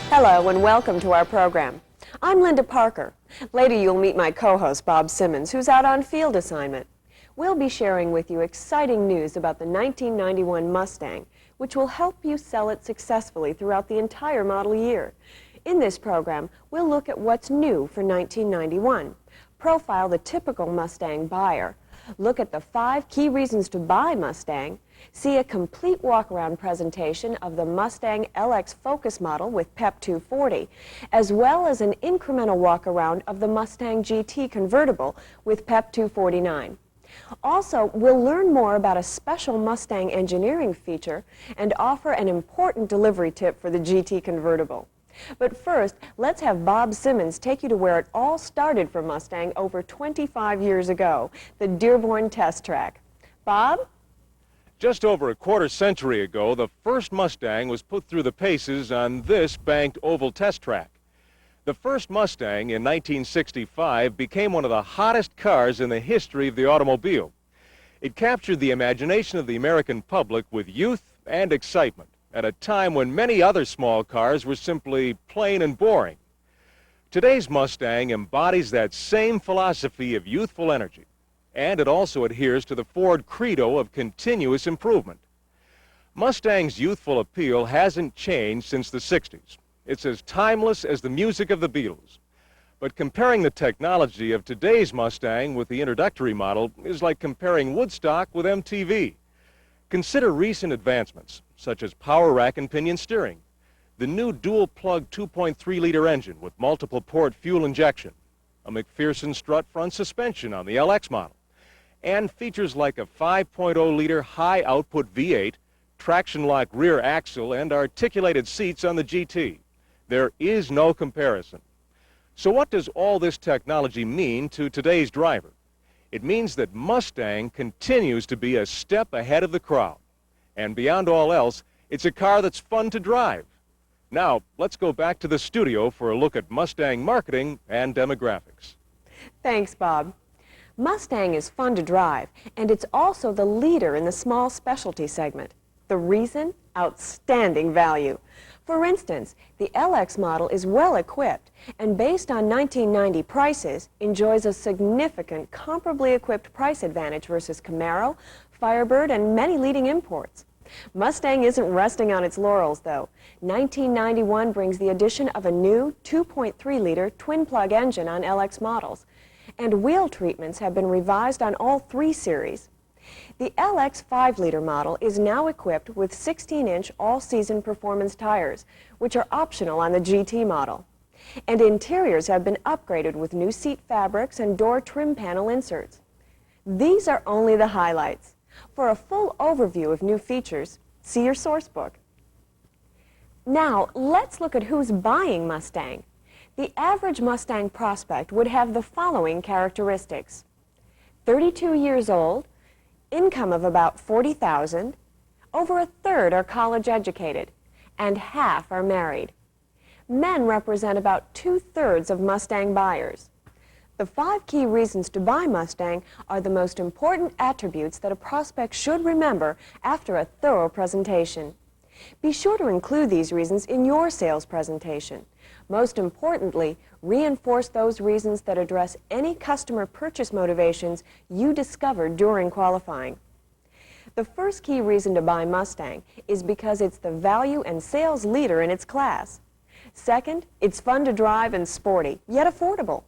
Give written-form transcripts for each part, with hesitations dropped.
Hello and welcome to our program. I'm Linda Parker. Later you'll meet my co-host Bob Simmons, who's out on field assignment. We'll be sharing with you exciting news about the 1991 Mustang, which will help you sell it successfully throughout the entire model year. In this program, we'll look at what's new for 1991, profile the typical Mustang buyer, look at the 5 key reasons to buy Mustang, see a complete walk-around presentation of the Mustang LX Focus model with PEP 240, as well as an incremental walk-around of the Mustang GT convertible with PEP 249. Also, we'll learn more about a special Mustang engineering feature and offer an important delivery tip for the GT convertible. But first, let's have Bob Simmons take you to where it all started for Mustang over 25 years ago, the Dearborn Test Track. Bob? Just over a quarter century ago, the first Mustang was put through the paces on this banked oval test track. The first Mustang in 1965 became one of the hottest cars in the history of the automobile. It captured the imagination of the American public with youth and excitement at a time when many other small cars were simply plain and boring. Today's Mustang embodies that same philosophy of youthful energy, and it also adheres to the Ford credo of continuous improvement. Mustang's youthful appeal hasn't changed since the 60s. It's as timeless as the music of the Beatles. But comparing the technology of today's Mustang with the introductory model is like comparing Woodstock with MTV. Consider recent advancements, such as power rack and pinion steering, the new dual-plug 2.3-liter engine with multiple-port fuel injection, a McPherson strut front suspension on the LX model, and features like a 5.0-liter high-output V8, traction-lock rear axle, and articulated seats on the GT. There is no comparison. So what does all this technology mean to today's driver? It means that Mustang continues to be a step ahead of the crowd. And beyond all else, it's a car that's fun to drive. Now, let's go back to the studio for a look at Mustang marketing and demographics. Thanks, Bob. Mustang is fun to drive, and it's also the leader in the small specialty segment. The reason? Outstanding value. For instance, the LX model is well equipped and based on 1990 prices enjoys a significant comparably equipped price advantage versus Camaro, Firebird, and many leading imports. Mustang isn't resting on its laurels, though. 1991 brings the addition of a new 2.3-liter twin-plug engine on LX models, and wheel treatments have been revised on all 3 series. The LX 5-liter model is now equipped with 16-inch all-season performance tires, which are optional on the GT model. And interiors have been upgraded with new seat fabrics and door trim panel inserts. These are only the highlights. For a full overview of new features, see your source book. Now, let's look at who's buying Mustang. The average Mustang prospect would have the following characteristics: 32 years old, income of about $40,000, over a third are college educated, and half are married. Men represent about 2/3 of Mustang buyers. The 5 key reasons to buy Mustang are the most important attributes that a prospect should remember after a thorough presentation. Be sure to include these reasons in your sales presentation. Most importantly, reinforce those reasons that address any customer purchase motivations you discovered during qualifying. The first key reason to buy Mustang is because it's the value and sales leader in its class. Second, it's fun to drive and sporty, yet affordable.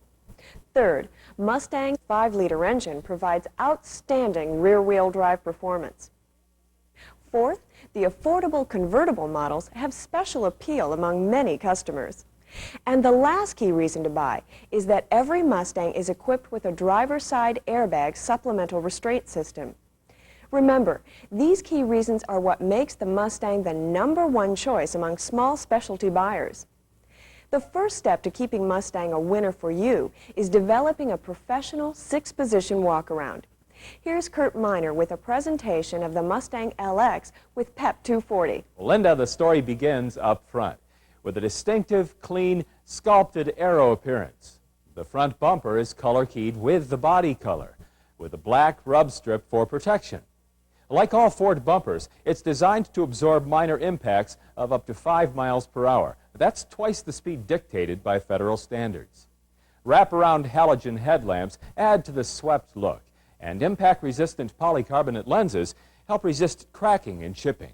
Third, Mustang's 5-liter engine provides outstanding rear-wheel drive performance. Fourth, the affordable convertible models have special appeal among many customers. And the last key reason to buy is that every Mustang is equipped with a driver's side airbag supplemental restraint system. Remember, these key reasons are what makes the Mustang the #1 choice among small specialty buyers. The first step to keeping Mustang a winner for you is developing a professional 6-position walk-around. Here's Kurt Miner with a presentation of the Mustang LX with PEP 240. Well, Linda, the story begins up front with a distinctive, clean, sculpted aero appearance. The front bumper is color-keyed with the body color, with a black rub strip for protection. Like all Ford bumpers, it's designed to absorb minor impacts of up to 5 miles per hour. That's twice the speed dictated by federal standards. Wraparound halogen headlamps add to the swept look, and impact-resistant polycarbonate lenses help resist cracking in shipping.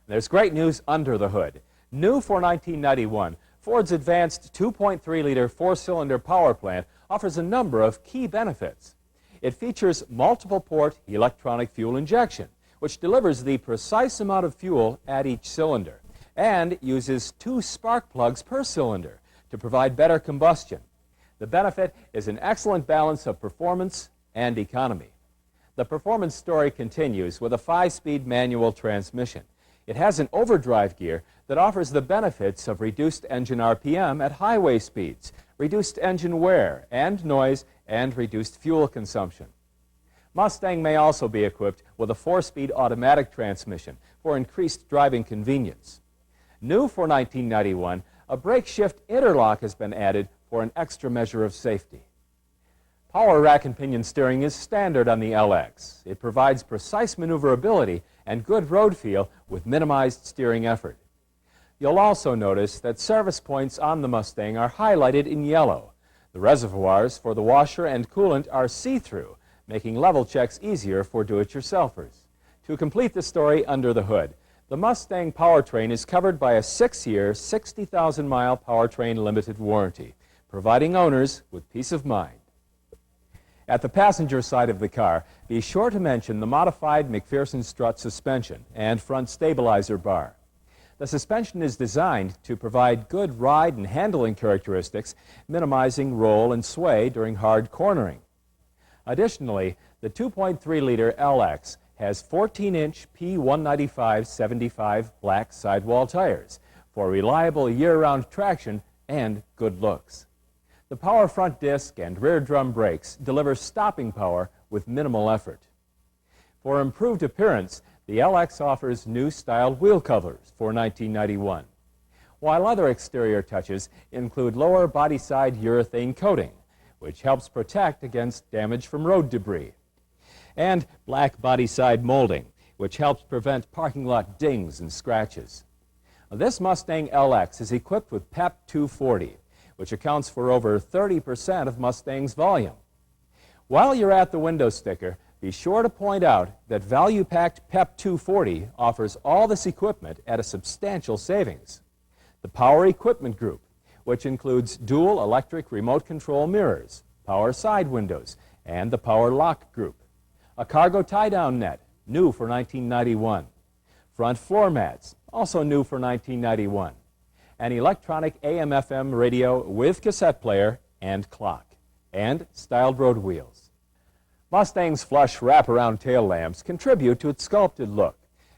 There's great news under the hood. New for 1991, Ford's advanced 2.3-liter four-cylinder power plant offers a number of key benefits. It features multiple-port electronic fuel injection, which delivers the precise amount of fuel at each cylinder, and uses 2 spark plugs per cylinder to provide better combustion. The benefit is an excellent balance of performance and economy. The performance story continues with a 5-speed manual transmission. It has an overdrive gear that offers the benefits of reduced engine RPM at highway speeds, reduced engine wear and noise, and reduced fuel consumption. Mustang may also be equipped with a 4-speed automatic transmission for increased driving convenience. New for 1991, a brake shift interlock has been added for an extra measure of safety. Power rack and pinion steering is standard on the LX. It provides precise maneuverability and good road feel with minimized steering effort. You'll also notice that service points on the Mustang are highlighted in yellow. The reservoirs for the washer and coolant are see-through, making level checks easier for do-it-yourselfers. To complete the story under the hood, the Mustang powertrain is covered by a 6-year, 60,000-mile powertrain limited warranty, providing owners with peace of mind. At the passenger side of the car, be sure to mention the modified McPherson strut suspension and front stabilizer bar. The suspension is designed to provide good ride and handling characteristics, minimizing roll and sway during hard cornering. Additionally, the 2.3-liter LX has 14-inch P195/75 black sidewall tires for reliable year-round traction and good looks. The power front disc and rear drum brakes deliver stopping power with minimal effort. For improved appearance, the LX offers new styled wheel covers for 1991, while other exterior touches include lower body side urethane coating, which helps protect against damage from road debris, and black body side molding, which helps prevent parking lot dings and scratches. This Mustang LX is equipped with PEP 240, which accounts for over 30% of Mustang's volume. While you're at the window sticker, be sure to point out that value-packed PEP 240 offers all this equipment at a substantial savings. The Power Equipment Group, which includes dual electric remote control mirrors, power side windows, and the Power Lock Group. A cargo tie-down net, new for 1991. Front floor mats, also new for 1991. An electronic AM/FM radio with cassette player and clock, and styled road wheels. Mustang's flush wraparound tail lamps contribute to its sculpted look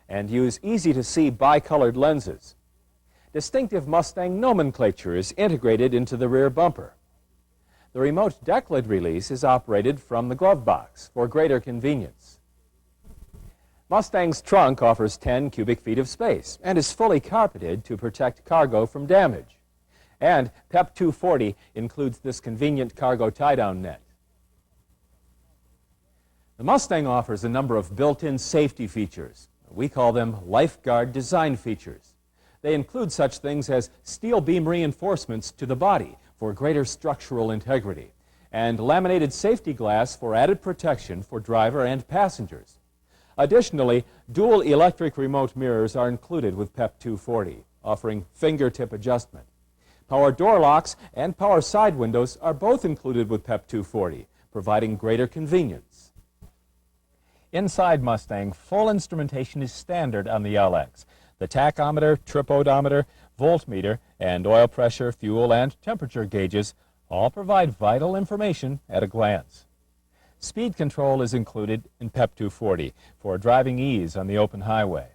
and use easy-to-see bicolored lenses. Distinctive Mustang nomenclature is integrated into the rear bumper. The remote deck lid release is operated from the glove box for greater convenience. Mustang's trunk offers 10 cubic feet of space and is fully carpeted to protect cargo from damage. And PEP 240 includes this convenient cargo tie-down net. The Mustang offers a number of built-in safety features. We call them lifeguard design features. They include such things as steel beam reinforcements to the body for greater structural integrity, and laminated safety glass for added protection for driver and passengers. Additionally, dual electric remote mirrors are included with PEP 240, offering fingertip adjustment. Power door locks and power side windows are both included with PEP 240, providing greater convenience. Inside Mustang, full instrumentation is standard on the LX. The tachometer, trip odometer, voltmeter, and oil pressure, fuel, and temperature gauges all provide vital information at a glance. Speed control is included in PEP 240 for driving ease on the open highway,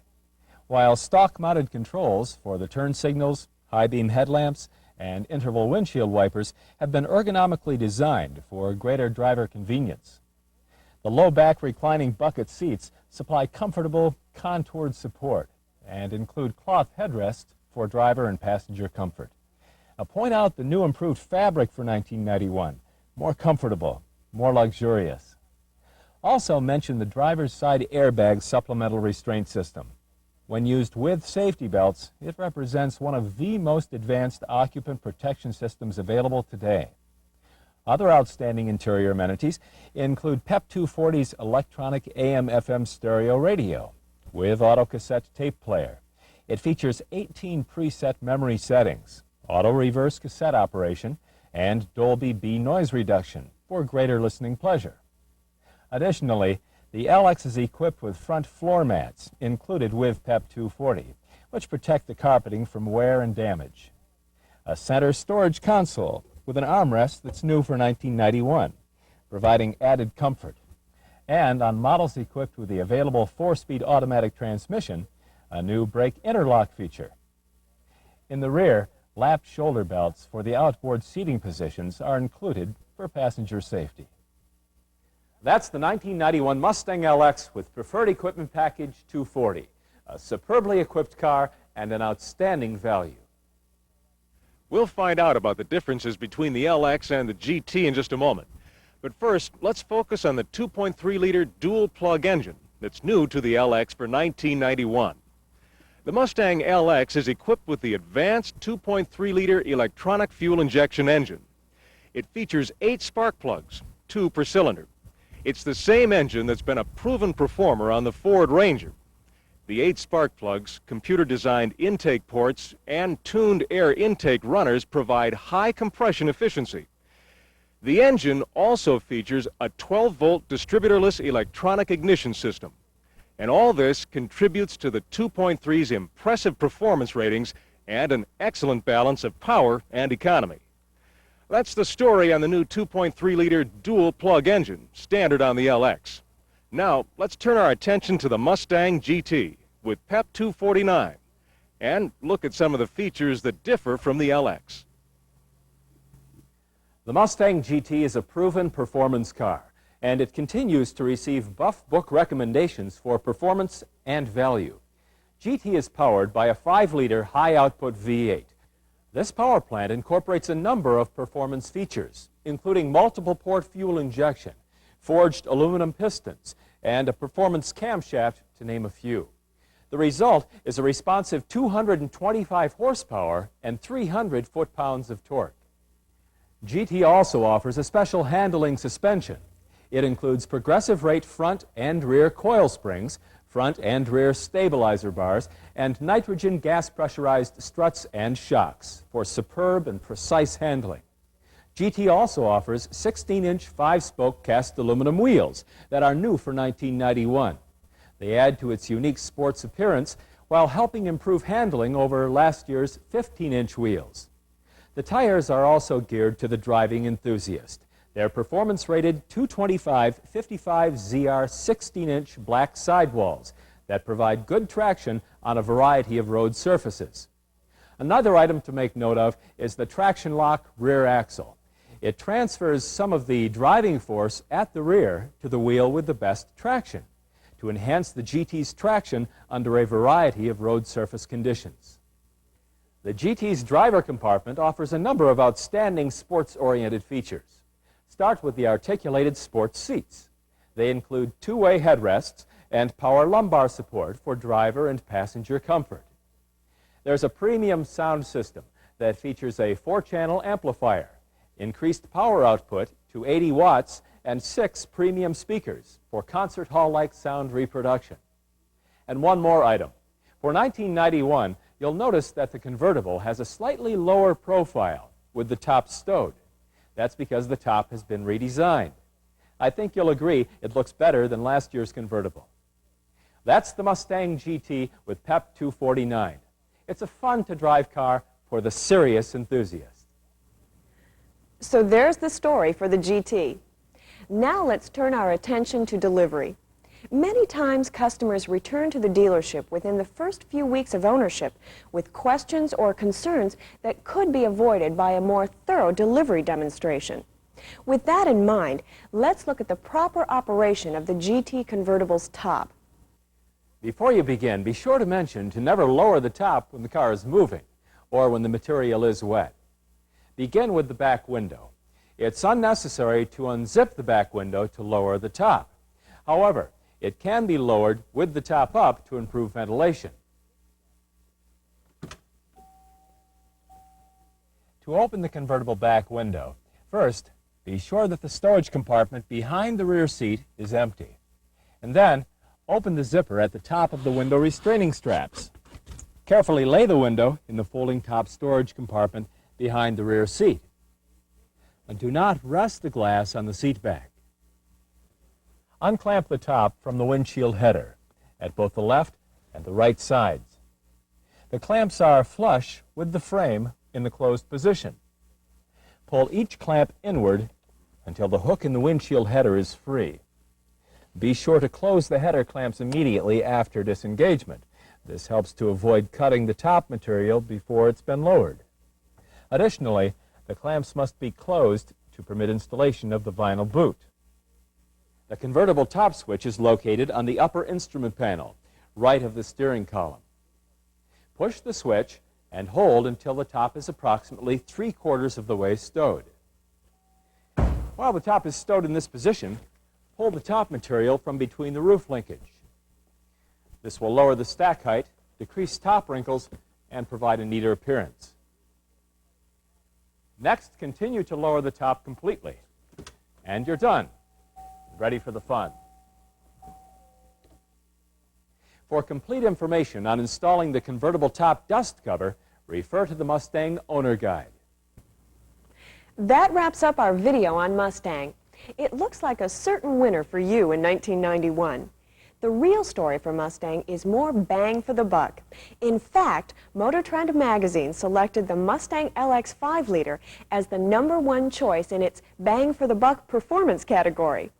while stock-mounted controls for the turn signals, high-beam headlamps, and interval windshield wipers have been ergonomically designed for greater driver convenience. The low-back reclining bucket seats supply comfortable, contoured support and include cloth headrests for driver and passenger comfort. Now, point out the new improved fabric for 1991. More comfortable, more luxurious. Also mention the driver's side airbag supplemental restraint system. When used with safety belts, it represents one of the most advanced occupant protection systems available today. Other outstanding interior amenities include PEP 240's electronic AM/FM stereo radio with autocassette tape player. It features 18 preset memory settings, auto reverse cassette operation, and Dolby B noise reduction for greater listening pleasure. Additionally, the LX is equipped with front floor mats included with PEP 240, which protect the carpeting from wear and damage. A center storage console with an armrest that's new for 1991, providing added comfort. And on models equipped with the available 4-speed automatic transmission, a new brake interlock feature. In the rear, lap shoulder belts for the outboard seating positions are included for passenger safety. That's the 1991 Mustang LX with Preferred Equipment Package 240, a superbly equipped car and an outstanding value. We'll find out about the differences between the LX and the GT in just a moment. But first, let's focus on the 2.3-liter dual-plug engine that's new to the LX for 1991. The Mustang LX is equipped with the advanced 2.3-liter electronic fuel injection engine. It features 8 spark plugs, 2 per cylinder. It's the same engine that's been a proven performer on the Ford Ranger. The 8 spark plugs, computer-designed intake ports, and tuned air intake runners provide high compression efficiency. The engine also features a 12-volt distributorless electronic ignition system. And all this contributes to the 2.3's impressive performance ratings and an excellent balance of power and economy. That's the story on the new 2.3-liter dual-plug engine, standard on the LX. Now, let's turn our attention to the Mustang GT with PEP 249 and look at some of the features that differ from the LX. The Mustang GT is a proven performance car, and it continues to receive Buff Book recommendations for performance and value. GT is powered by a 5-liter high-output V8. This power plant incorporates a number of performance features, including multiple port fuel injection, forged aluminum pistons, and a performance camshaft, to name a few. The result is a responsive 225 horsepower and 300 foot-pounds of torque. GT also offers a special handling suspension. It includes progressive rate front and rear coil springs, front and rear stabilizer bars, and nitrogen gas pressurized struts and shocks for superb and precise handling. GT also offers 16-inch 5-spoke cast aluminum wheels that are new for 1991. They add to its unique sports appearance while helping improve handling over last year's 15-inch wheels. The tires are also geared to the driving enthusiast. They're performance-rated 225/55 ZR 16-inch black sidewalls that provide good traction on a variety of road surfaces. Another item to make note of is the traction lock rear axle. It transfers some of the driving force at the rear to the wheel with the best traction to enhance the GT's traction under a variety of road surface conditions. The GT's driver compartment offers a number of outstanding sports-oriented features. Start with the articulated sports seats. They include 2-way headrests and power lumbar support for driver and passenger comfort. There's a premium sound system that features a 4-channel amplifier, increased power output to 80 watts, and 6 premium speakers for concert hall-like sound reproduction. And one more item. For 1991, you'll notice that the convertible has a slightly lower profile with the top stowed. That's because the top has been redesigned. I think you'll agree it looks better than last year's convertible. That's the Mustang GT with PEP 249. It's a fun-to-drive car for the serious enthusiast. So there's the story for the GT. Now let's turn our attention to delivery. Many times customers return to the dealership within the first few weeks of ownership with questions or concerns that could be avoided by a more thorough delivery demonstration. With that in mind, let's look at the proper operation of the GT convertible's top. Before you begin, be sure to mention to never lower the top when the car is moving or when the material is wet. Begin with the back window. It's unnecessary to unzip the back window to lower the top. However, it can be lowered with the top up to improve ventilation. To open the convertible back window, first, be sure that the storage compartment behind the rear seat is empty. And then, open the zipper at the top of the window restraining straps. Carefully lay the window in the folding top storage compartment behind the rear seat. And do not rest the glass on the seat back. Unclamp the top from the windshield header at both the left and the right sides. The clamps are flush with the frame in the closed position. Pull each clamp inward until the hook in the windshield header is free. Be sure to close the header clamps immediately after disengagement. This helps to avoid cutting the top material before it's been lowered. Additionally, the clamps must be closed to permit installation of the vinyl boot. The convertible top switch is located on the upper instrument panel, right of the steering column. Push the switch and hold until the top is approximately 3/4 of the way stowed. While the top is stowed in this position, pull the top material from between the roof linkage. This will lower the stack height, decrease top wrinkles, and provide a neater appearance. Next, continue to lower the top completely. And you're done. Ready for the fun. For complete information on installing the convertible top dust cover, refer to the Mustang Owner Guide. That wraps up our video on Mustang. It looks like a certain winner for you in 1991. The real story for Mustang is more bang for the buck. In fact, Motor Trend magazine selected the Mustang LX 5-liter as the #1 choice in its bang for the buck performance category.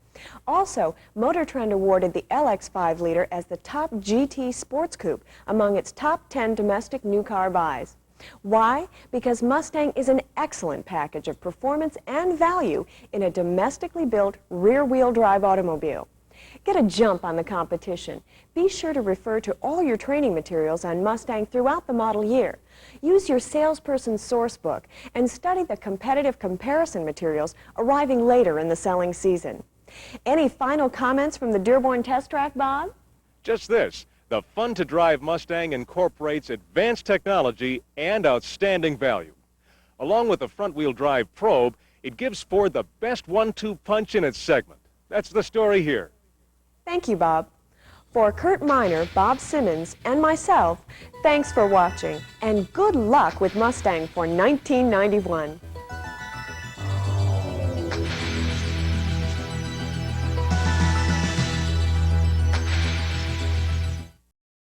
Also, Motor Trend awarded the LX 5-liter as the top GT sports coupe among its top 10 domestic new car buys. Why? Because Mustang is an excellent package of performance and value in a domestically built rear-wheel drive automobile. Get a jump on the competition. Be sure to refer to all your training materials on Mustang throughout the model year. Use your salesperson's source book and study the competitive comparison materials arriving later in the selling season. Any final comments from the Dearborn Test Track, Bob? Just this. The fun-to-drive Mustang incorporates advanced technology and outstanding value. Along with the front-wheel drive probe, it gives Ford the best 1-2 punch in its segment. That's the story here. Thank you, Bob. For Kurt Miner, Bob Simmons, and myself, thanks for watching, and good luck with Mustang for 1991.